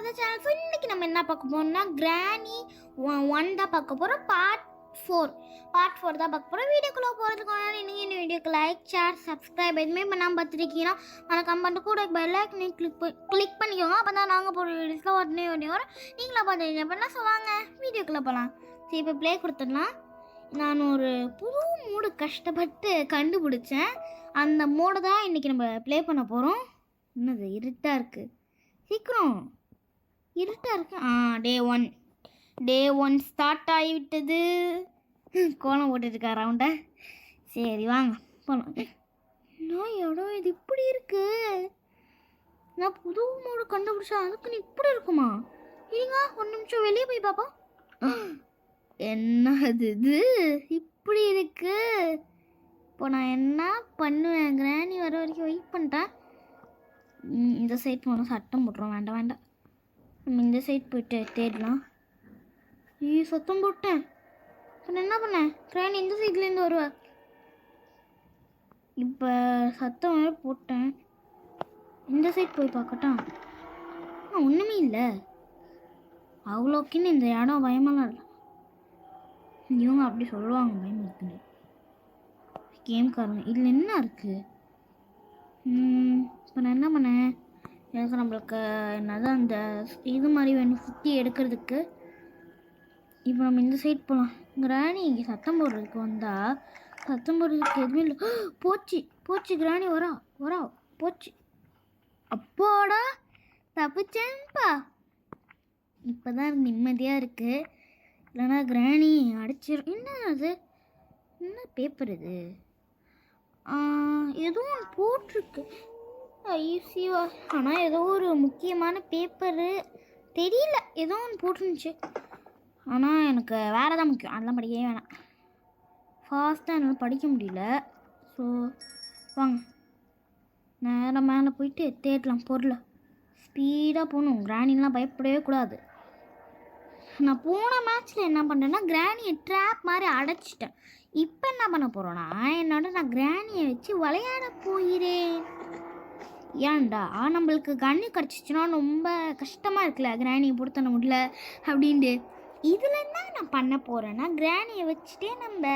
The channel. So இன்றைக்கி நம்ம என்ன பார்க்க போகிறோம்னா கிராணி 1 தான் பார்க்க போகிறோம். பார்ட் 4 தான் பார்க்க போகிறோம். வீடியோக்குள்ளே போகிறதுக்கு முன்னாடி நீங்கள் இந்த வீடியோக்கு லைக் ஷேர் சப்ஸ்கிரைப் எதுவுமே பண்ணாமல் பார்த்துருக்கீங்கன்னா மறக்காம பண்ணிட்டு கூட பெல் ஐக்கனை கிளிக் பண்ணிக்கோங்க. அப்போ தான் நாங்கள் போகிற வீடியோஸில் உடனே வரும். நீங்களாக பார்த்து பண்ணலாம். ஸோ வாங்க வீடியோக்குள்ளே போகலாம். சரி இப்போ ப்ளே கொடுத்துடலாம். நான் ஒரு புது மூடு கஷ்டப்பட்டு கண்டுபிடிச்சேன். அந்த மூடை தான் இன்றைக்கி நம்ம ப்ளே பண்ண போகிறோம். என்னது இருட்டாக இருக்குது, சீக்கிரம் இருட்டாக இருக்குது. டே ஒன் ஸ்டார்ட் ஆகிவிட்டது. கோலம் போட்டுருக்கா ரவுண்டை. சரி வாங்க போகலாம். நான் இடம் இது இப்படி இருக்கு. நான் புது மூடு கண்டுபிடிச்சா அதுக்கு இப்படி இருக்குமா? இல்லைங்க ஒரு நிமிஷம் வெளியே போய் பார்ப்போம். என்ன இது இப்படி இருக்கு? இப்போ நான் என்ன பண்ணுவேன்? கிராணி வர வரைக்கும் வெயிட் பண்ணிட்டேன். இந்த சைட் போனால் சட்டம் போட்டுரும். வேண்டாம் நம்ம இந்த சைட் போயிட்டு தேடலாம். சத்தம் போட்டேன். இப்போ நான் என்ன பண்ணேன்? கிராணி இந்த சைட்லேருந்து வருவா. இப்போ சத்தம் போட்டேன். இந்த சைட் போய் பார்க்கட்டா? ஒன்றுமே இல்லை. அவ்வளோக்குன்னு இந்த இடம் பயமெல்லாம் இல்லை. இவங்க அப்படி சொல்லுவாங்க பயம் இருக்குன்னு. கேம்காரங்க இதில் என்ன இருக்குது? இப்போ நான் என்ன பண்ணேன்? எனக்கு நம்மளுக்கு என்னது அந்த இது மாதிரி வேணும் சுற்றி எடுக்கிறதுக்கு. இப்போ நம்ம இந்த சைட் போகலாம். கிராணி இங்கே சத்தம் போடுறதுக்கு வந்தால் சத்தம் போடுறதுக்கு எதுவுமே இல்லை. போச்சு கிராணி வரா போச்சு. அப்போடா தப்பிச்சேன்ப்பா. இப்போ தான் நிம்மதியாக இருக்குது. இல்லைனா கிராணி அடிச்சிடும். என்ன அது? என்ன பேப்பர் இது? எதுவும் போட்டிருக்கு ஈஸியா. ஆனால் ஏதோ ஒரு முக்கியமான பேப்பரு தெரியல. ஏதோ ஒன்று போட்டுருந்துச்சு. ஆனால் எனக்கு வேறு தான் முக்கியம். அதெல்லாம் படிக்கவே வேணாம். ஃபாஸ்ட்டாக என்னால் படிக்க முடியல. ஸோ வாங்க நேரம் மேலே போயிட்டு தேடலாம் பொருளை. ஸ்பீடாக போகணும். கிராணிலாம் பயப்படவே கூடாது. நான் போன மேட்ச்சில் என்ன பண்ணுறேன்னா கிராணியை ட்ராப் மாதிரி அடைச்சிட்டேன். இப்போ என்ன பண்ண போகிறோன்னா நான் கிராணியை வச்சு விளையாட போகிறேன். ஏன்டா நம்மளுக்கு கண்ணு கிடச்சிச்சின்னா ரொம்ப கஷ்டமாக இருக்குல்ல, கிராணியை பொறுத்தன முடியல அப்படின்ட்டு. இதில் என்ன நான் பண்ண போகிறேன்னா கிராணியை வச்சுட்டே நம்ம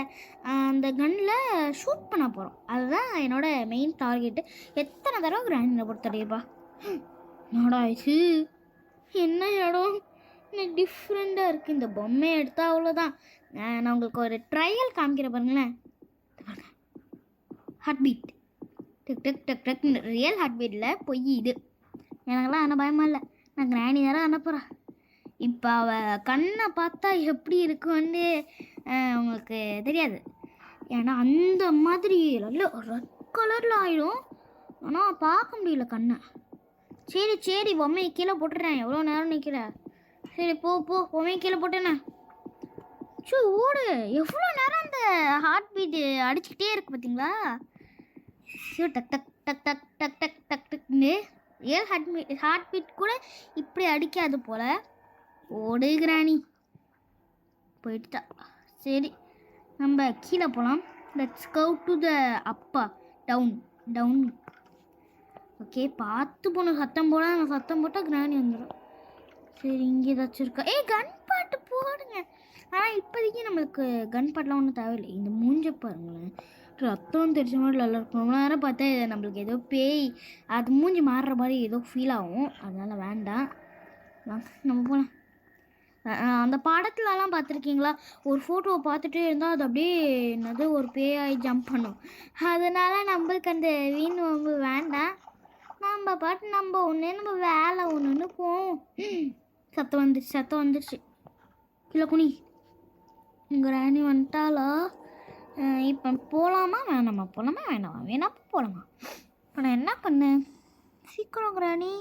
அந்த கன்னில் ஷூட் பண்ண போகிறோம். அதுதான் என்னோடய மெயின் டார்கெட்டு. எத்தனை தடவை கிராணியில் பொறுத்தடையப்பா. என்னடா ஆயிடுச்சு? என்ன இடம் டிஃப்ரெண்ட்டாக இருக்குது. இந்த பொம்மையை எடுத்தால் அவ்வளோதான். நான் உங்களுக்கு ஒரு ட்ரையல் காமிக்கிற பாருங்களேன். ஹார்ட் பீட் டக் டக் டக் டக் ரியல் ஹார்ட் பீட்டில் பொய் இது. எனக்கெல்லாம் ஆனால் பயமா இல்லை. நான் கிராணி நேரம் அனுப்புகிறேன். இப்போ அவள் கண்ணை பார்த்தா எப்படி இருக்குன்னு உங்களுக்கு தெரியாது. ஏன்னா அந்த மாதிரி நல்ல ரெட் கலரில் ஆகிடும். ஆனால் பார்க்க முடியல கண்ணை. சரி பொம்மையை கீழே போட்டுறேன். எவ்வளோ நேரம் நிற்கிற? சரி போ பொம்மையை கீழே போட்டேண்ணே. ஓடு. எவ்வளோ நேரம் அந்த ஹார்ட் பீட்டு அடிச்சுக்கிட்டே இருக்கு பார்த்தீங்களா? டக் டக் டக் டக் டக் டக் டக் டக்னு ரியல் ஹார்ட் பீட் கூட இப்படி அடிக்காது போல். ஓடு கிராணி. போயிட்டுதா. சரி நம்ம கீழே போகலாம். லெட்ஸ் கோ டு த அப்பா டவுன். ஓகே பார்த்து போகணும். சத்தம் போட்டால் கிராணி வந்துடும். சரி இங்கே ஏதாச்சும் இருக்கா? கன் பாட்டு போடுங்க. ஆனால் இப்போதைக்கு நம்மளுக்கு கன் பாட்டெலாம் ஒன்றும் தேவையில்லை. இந்த மூஞ்ச பாருங்களேன், ரத்தம் தெரிஞ்ச மாதிரி நல்லா இருக்கும். ரொம்ப நேரம் பார்த்தா நம்மளுக்கு ஏதோ பேய் அது மூஞ்சி மாறுற மாதிரி ஏதோ ஃபீல் ஆகும். அதனால் வேண்டாம். நம்ம போகலாம். அந்த படத்துலலாம் பார்த்துருக்கீங்களா? ஒரு ஃபோட்டோவை பார்த்துட்டே இருந்தால் அது அப்படியே என்னது ஒரு பேயாகி ஜம்ப் பண்ணும். அதனால் நம்மளுக்கு அந்த வீண் வம்பு வேண்டாம். நம்ம பாட்டு நம்ம வேலை ஒன்று போவோம். சத்தம் வந்துடுச்சு. கீழே குனி. கிராணி வந்துட்டாலா? இப்போ போகலாமா வேணாமா? போகலாமா? இப்போ நான் என்ன பண்ணேன்? சீக்கிரம் கிராணி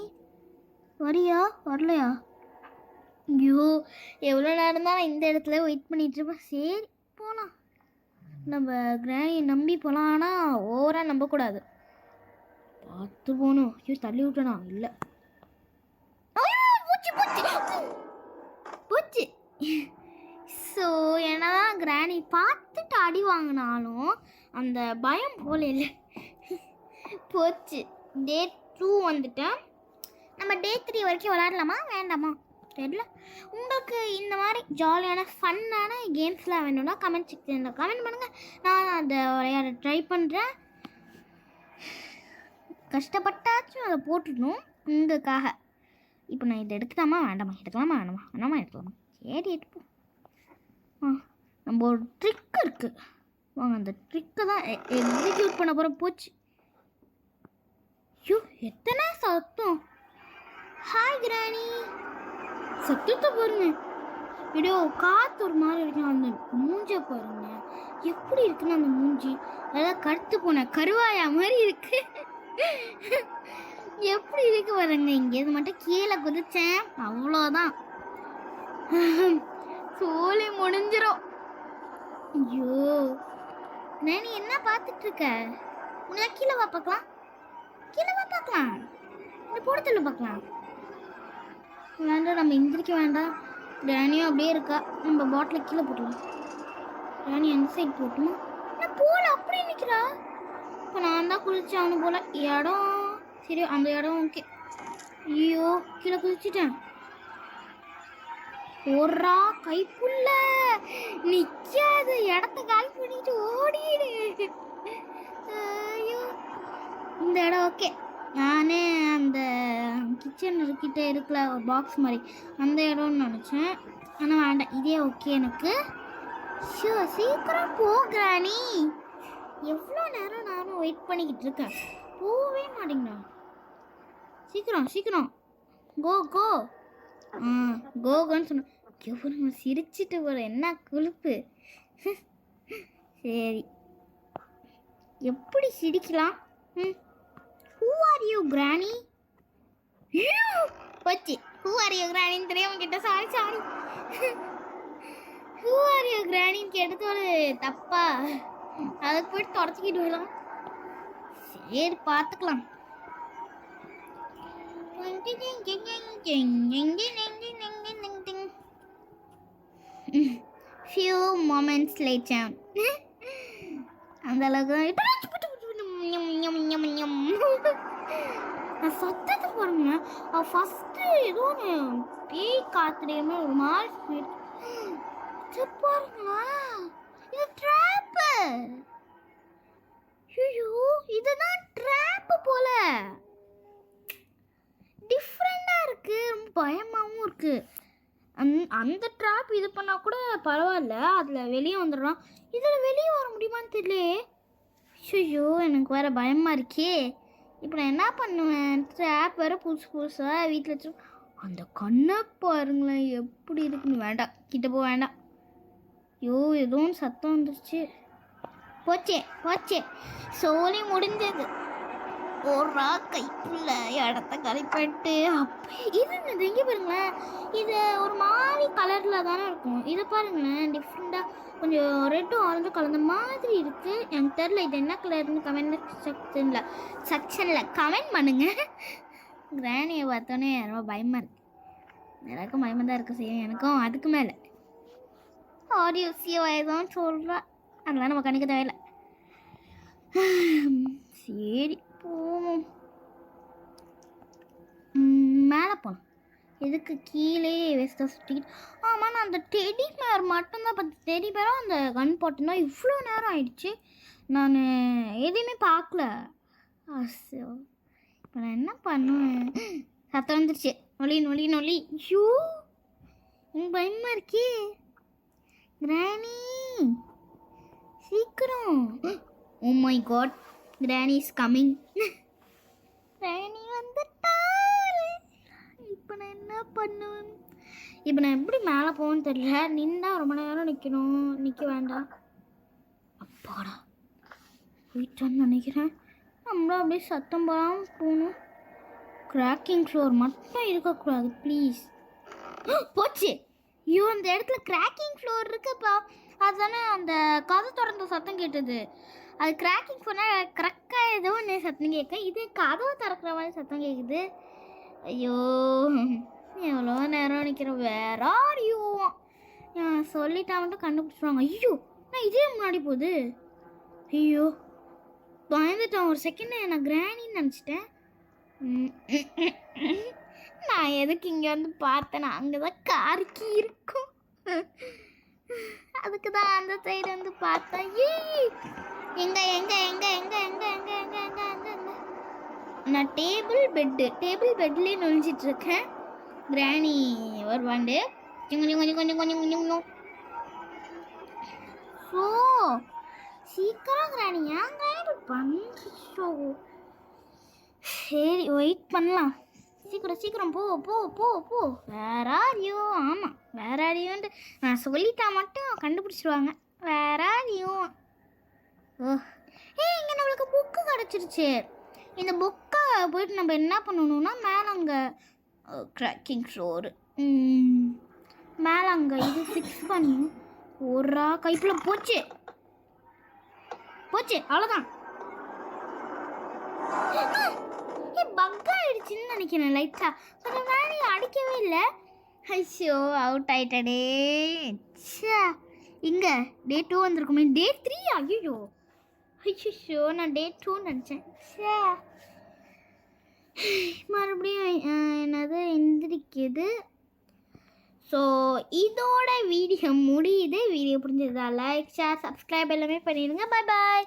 வரியா வரலையா? ஐயோ எவ்வளோ நேரம் தான் நான் இந்த இடத்துல வெயிட் பண்ணிகிட்ருப்பேன். சரி போகலாம். நம்ம கிராணியை நம்பி போகலாம். ஆனால் ஓவராக நம்பக்கூடாது. பார்த்து போகணும். தள்ளி விட்டனா? இல்லை போச்சு. ஸோ என்னதான் கிராணி பார்த்துட்டு அடி வாங்கினாலும் அந்த பயம் போல இல்லை. போச்சு. டே 2 வந்துட்டேன். நம்ம டே டே 3 வரைக்கும் விளையாடலாமா வேண்டாமா தெரியல. உங்களுக்கு இந்த மாதிரி ஜாலியான ஃபன்னான கேம்ஸ்லாம் வேணும்னா கமெண்ட் செக்ஷனில் கமெண்ட் பண்ணுங்கள். நான் அதை விளையாட ட்ரை பண்ணுறேன். கஷ்டப்பட்டாச்சும் அதை போட்டுடணும் உங்களுக்காக. இப்போ நான் இதை எடுக்கலாமா வேண்டாமா எடுக்கலாமா சரி எடுப்போம். நம்ம ஒரு ட்ரிக் இருக்குது, வாங்க அந்த ட்ரிக்கை தான் எக்ஸிக்யூட் பண்ண போகிற. போச்சு. ஐயோ எத்தனை சத்தம். ஹாய் கிராணி. சத்தத்தை பாருங்க. வீடியோ காற்று ஒரு மாதிரி இருக்கு. அந்த மூஞ்சை பாருங்க எப்படி இருக்குன்னு. அந்த மூஞ்சி அதாவது கருத்து போன கருவாயா மாதிரி இருக்கு. எப்படி இருக்கு பாருங்க. இங்கேருந்து மட்டும் கீழே குதிச்சேன் அவ்வளோதான், சோலி முடிஞ்சிடும். ஐயோ நானி என்ன பார்த்துட்டு இருக்க? உனக்கு கீழே வா பார்க்கலாம், இந்த போடத்தில் பார்க்கலாம். வேண்டாம் நம்ம எந்திரிக்க வேண்டாம். கிராணியும் அப்படியே இருக்கா. நம்ம பாட்டில் கீழே போட்டலாம். கிராணி அந்த சைடு போட்டுமா? நான் போல அப்படியே நிற்கிறா. இப்போ நான் தான் குளிச்சானு போல. இடம் சரி, அந்த இடம் ஓகே. ஐயோ கீழே குளிச்சுட்டேன். ஓடுறா கைப்புள்ள நிற்காது. இடத்த கால் பண்ணிட்டு ஓடிடு. ஐயோ இந்த இடம் ஓகே. நானே அந்த கிச்சன் கிட்டே இருக்கல ஒரு பாக்ஸ் மாதிரி, அந்த இடம்னு நினச்சேன். ஆனால் வேண்டாம், இதே ஓகே எனக்கு. ஷோ சீக்கிரம் போ கிராணி. எவ்வளோ நேரம் நானும் வெயிட் பண்ணிக்கிட்டு இருக்கேன், போவே மாட்டேங்கண்ணா. சீக்கிரம் கோ கோன்னு சொன்னேன். எவ்வளோ சிரிச்சிட்டு போகிற, என்ன கொழுப்பு. சரி எப்படி சிரிக்கலாம்? Who are you granny? போச்சு. Who are you granny தெரியாம கிட்ட sorry. Who are you granny கேட்டதோட தப்பா? அதுக்கு போயிட்டு தொடச்சிக்கிட்டு விடலாம். சரி பார்த்துக்கலாம். Few moments later. அந்த அளவுக்கு சத்தத்தை பாருங்க. ஃபஸ்ட்டு ஏதோ ஒன்று பேய் காத்துடையுமே ஒரு மாதிரி பாருங்களா. இது ட்ராப்பு. ஐயோ இதுதான் ட்ராப்பு போல. டிஃப்ரெண்டாக இருக்குது, ரொம்ப பயமாகவும் இருக்குது. அந்த ட்ராப் இது பண்ணால் கூட பரவாயில்ல, அதில் வெளியே வந்துடுறான். இதில் வெளியே வர முடியுமான்னு தெரியலையே. ஐயோ எனக்கு வேறு பயமாக இருக்கே. இப்போ நான் என்ன பண்ணுவேன்? ட்ராப் வேறு புதுசாக வீட்டில் வச்சு. அந்த கண்ணை பாருங்களேன் எப்படி இருக்குன்னு. வேண்டாம் கிட்ட போக வேண்டாம். ஐயோ ஏதோ ஒன்று சத்தம் வந்துருச்சு. போச்சே சோலி முடிஞ்சது. ஒரு கைப்புள்ள இடத்த கரைப்பட்டு அப்போ இது எங்கே பாருங்களேன். இது ஒரு மாதிரி கலரில் தானே இருக்கும். இதை பாருங்களேன் டிஃப்ரெண்ட்டாக கொஞ்சம் ரெட்டும் ஆரஞ்சும் கலந்த மாதிரி இருக்குது. எனக்கு தெரில இது என்ன கலர்னு கமெண்ட் செக்ஷனில் கமெண்ட் பண்ணுங்கள். கிராணியை பார்த்தோன்னே ரொம்ப பயமாக இருக்குது. எனக்கும் பயமாக தான் இருக்க செய்யும். எனக்கும் அதுக்கு மேலே ஆடியோசியோ ஏதோன்னு சொல்கிறா. அதெல்லாம் நம்ம கணிக்க தேவையில்லை. சரி போவோம். மேலே போகலாம். எதுக்கு கீழே வேஸ்ட்டாக சுற்றிக்கிட்டு. ஆமாம் நான் அந்த டெடி பேர் மட்டும்தான் பார்த்து. டெடி பேரும் அந்த கன் போட்டுனா இவ்வளோ நேரம் ஆயிடுச்சு. நான் எதையுமே பார்க்கல. இப்போ நான் என்ன பண்ணுவேன்? சத்தம் வந்துருச்சு. நொலி. ஐயோ எனக்கு பயமாக இருக்கே. கிராணி சீக்கிரம். ஓ மை காட், கிராணி இஸ் கம்மிங். கிராணி வந்துட்டாள். இப்போ நான் என்ன பண்ணுவேன்? இப்போ நான் எப்படி மேலே போகணும்னு தெரியல. நின்னா ரொம்ப நேரம் நிற்க வேண்டாம். அப்பாடா போயிட்டான்னு நினைக்கிறேன். நம்மளும் அப்படியே சத்தம் போகாமல் போகணும். கிராக்கிங் ஃப்ளோர் மட்டும் இருக்கக்கூடாது ப்ளீஸ். போச்சு. ஐயோ அந்த இடத்துல கிராக்கிங் ஃப்ளோர் இருக்குப்பா. அதுதானே அந்த கதை திறந்த சத்தம் கேட்டது. அது கிராக்கிங் சொன்னால் க்ரக்காக ஏதோ ஒன்று சத்தம் கேட்க. இது கதவை திறக்கிற மாதிரி சத்தம் கேட்குது. ஐயோ எவ்வளோ நேரம் நிற்கிறோம். வேற ஆடியோ சொல்லிட்டா மட்டும் கண்டுபிடிச்சிருவாங்க. ஐயோ நான் இதே முன்னாடி போகுது. ஐயோ பயந்துட்டேன் ஒரு செகண்ட். நான் கிராணின்னு நினச்சிட்டேன். நான் எதுக்கு இங்கே வந்து பார்த்தேன்னா அங்கே தான் கார்கி இருக்கும். அதுக்கு தான் அந்த சைடு வந்து பார்த்தேன். எங்க எங்க எங்க எங்க எங்க எங்க எங்க எங்க எங்க எங்க நான் டேபிள் பெட்லேயே நுழைஞ்சிட்டு இருக்கேன். கிராணி வருவாண்டு ஸோ சீக்கிரம் கிராணி ஏன் கிராணி பண்ணுறோ. சரி வெயிட் பண்ணலாம். சீக்கிரம் போ போ போ போ. வேற ஆடியோ. ஆமாம் வேற ஆடியோன்ட்டு நான் சொல்லிட்டா மட்டும் கண்டுபிடிச்சிருவாங்க. வேற ஆடியோ. இங்கே நம்மளுக்கு புக்கு கிடச்சிருச்சு. இந்த புக்கை போயிட்டு நம்ம என்ன பண்ணணும்னா மேலே அங்கே கிராக்கிங் ஃப்ளோரு மேலே அங்கே இது 6 பண்ணி ஒரு கைப்புல போச்சு அவ்வளோதான். பக் ஆயிடுச்சுன்னு நினைக்கிறேன் லைட்டாக. கொஞ்சம் வேலையை அடிக்கவே இல்லை. ஐயோ அவுட் ஆயிட்டடே. இங்கே டே 2 வந்திருக்குமே. டே 3 ஐயோ ஐயோ நான் டே 2 நினச்சேன். மறுபடியும் என்னது எந்திரிக்குது. ஸோ இதோட வீடியோ முடியுது. வீடியோ பிடிச்சதா லைக் ஷேர் சப்ஸ்கிரைப் எல்லாமே பண்ணிடுங்க. பாய் பாய்.